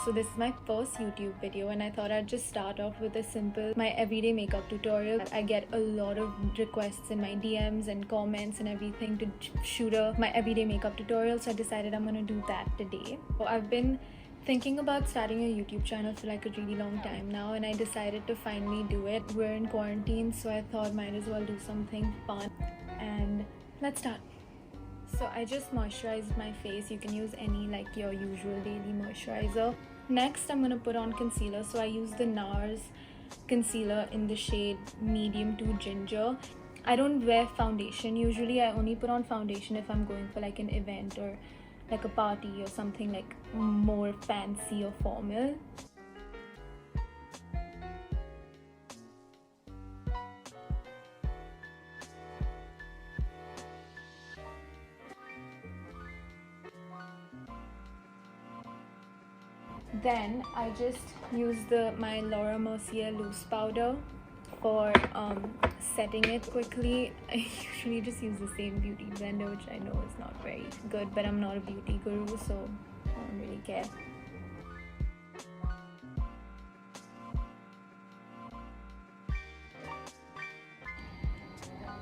So this is my first YouTube video and I thought I'd just start off with a simple my everyday makeup tutorial. I get a lot of requests in my DMs and comments and everything to shoot my everyday makeup tutorial, so I decided I'm gonna do that today. So I've been thinking about starting a YouTube channel for like a really long time now, and I decided to finally do it. We're in quarantine, so I thought might as well do something fun, and let's start. So I just moisturized my face. You can use any like your usual daily moisturizer. Next I'm gonna put on concealer. So I use the Nars concealer in the shade medium to ginger. I don't wear foundation usually. I only put on foundation if I'm going for like an event or like a party or something like more fancy or formal. Then I just use my Mercier loose powder for setting it quickly. I usually just use the same beauty blender, which I know is not very good, but I'm not a beauty guru, so I don't really care.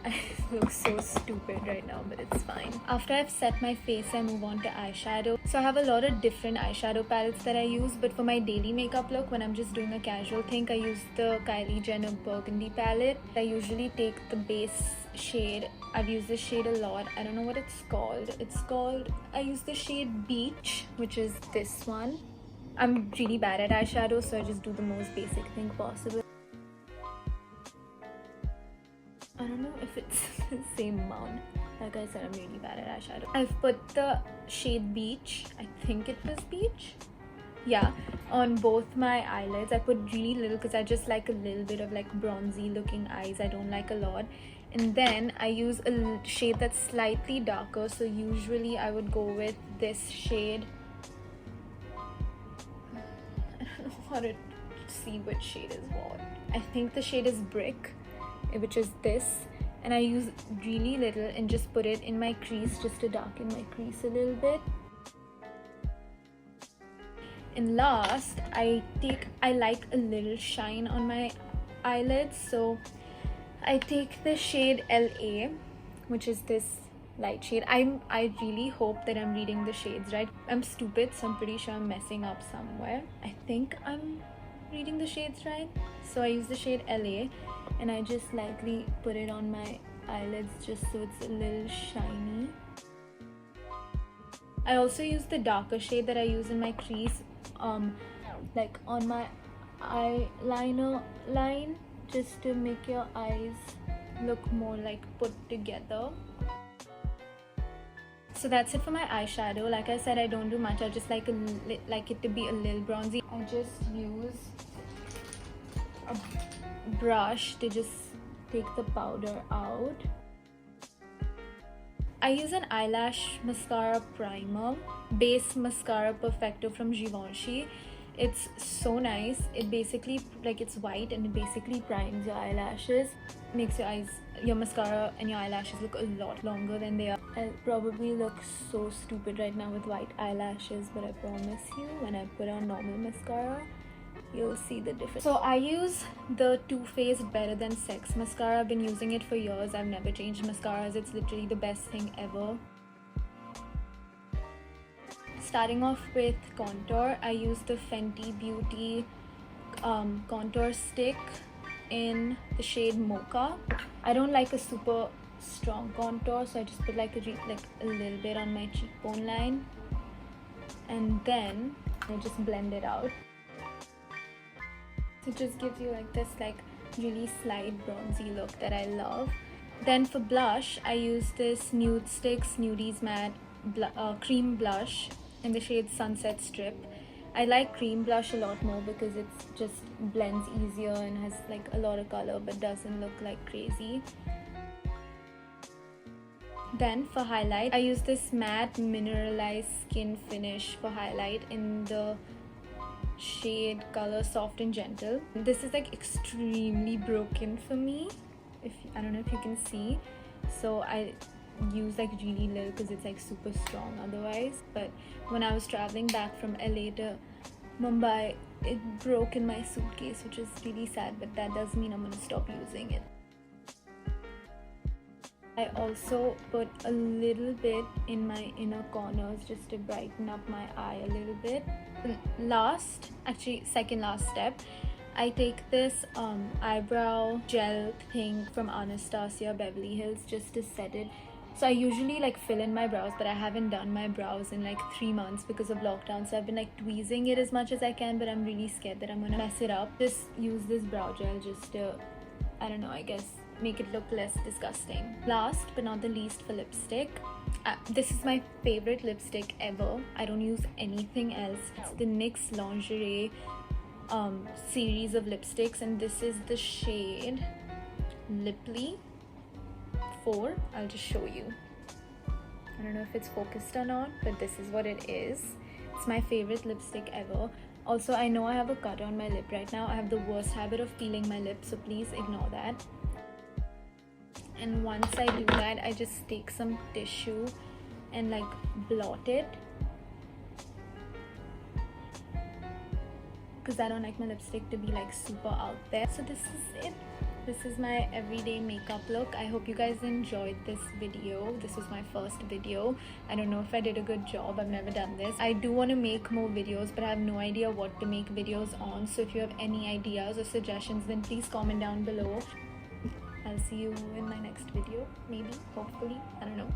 I look so stupid right now, but it's fine. After I've set my face, I move on to eyeshadow. So I have a lot of different eyeshadow palettes that I use, but for my daily makeup look, when I'm just doing a casual thing, I use the Kylie Burgundy palette. I usually take the base shade. I've used this shade a lot. I don't know what it's called. I use the shade Beach, which is this one. I'm really bad at eyeshadow, so I just do the most basic thing possible. I don't know if it's the same amount. Like I said, I'm really bad at eyeshadow. I've put the shade Beach, I think it was Beach, yeah, on both my eyelids. I put really little because I just like a little bit of like bronzy looking eyes. I don't like a lot. And then I use a shade that's slightly darker, so usually I would go with this shade. I don't know how to see which shade is what. I think the shade is Brick, which is this, and I use really little and just put it in my crease just to darken my crease a little bit. And last, I like a little shine on my eyelids, so I take the shade LA, which is this light shade. I really hope that I'm reading the shades right. I'm stupid, so I'm pretty sure I'm messing up somewhere. I think I'm reading the shades right. So I use the shade LA and I just lightly put it on my eyelids just so it's a little shiny. I also use the darker shade that I use in my crease, like on my eyeliner line, just to make your eyes look more like put together. So that's it for my eyeshadow. Like I said, I don't do much. I just like it to be a little bronzy. I just use a brush to just take the powder out. I use an eyelash mascara primer, base mascara perfecto from Givenchy. It's so nice. It basically, like, it's white and it basically primes your eyelashes, makes your mascara and your eyelashes look a lot longer than they are. I probably look so stupid right now with white eyelashes, but I promise you, when I put on normal mascara, you'll see the difference. So I use the Too Faced Better Than Sex mascara. I've been using it for years. I've never changed mascaras. It's literally the best thing ever. Starting off with contour, I use the Fenty Beauty contour stick in the shade Mocha. I don't like a super strong contour, so I just put like a little bit on my cheekbone line, and then I just blend it out. It just gives you like this like really slight bronzy look that I love. Then for blush, I use this NudeStix Nudies Matte cream blush in the shade Sunset Strip. I like cream blush a lot more because it just blends easier and has like a lot of color but doesn't look like crazy. Then for highlight, I use this matte Mineralize skin finish for highlight in the shade color Soft and Gentle. This is like extremely broken for me, I don't know if you can see, so I use like really little because it's like super strong otherwise. But when I was traveling back from LA to Mumbai, it broke in my suitcase, which is really sad, but that does mean I'm gonna stop using it. I also put a little bit in my inner corners just to brighten up my eye a little bit. Second last step, I take this eyebrow gel thing from Anastasia Beverly Hills just to set it. So I usually like fill in my brows, but I haven't done my brows in like 3 months because of lockdown, so I've been like tweezing it as much as I can, but I'm really scared that I'm gonna mess it up. Just use this brow gel just to, I don't know, I guess make it look less disgusting. Last but not the least, for lipstick, this is my favorite lipstick ever. I don't use anything else. It's the NYX Lingerie series of lipsticks, and this is the shade Lipply 4. I'll just show you. I don't know if it's focused or not, but this is what it is. It's my favorite lipstick ever. Also, I know I have a cut on my lip right now. I have the worst habit of peeling my lips, so please ignore that. And once I do that, I just take some tissue and like blot it, because I don't like my lipstick to be like super out there. So this is it. This is my everyday makeup look. I hope you guys enjoyed this video. This was my first video. I don't know if I did a good job. I've never done this. I do want to make more videos, but I have no idea what to make videos on. So if you have any ideas or suggestions, then please comment down below. I'll see you in my next video, maybe, hopefully, I don't know.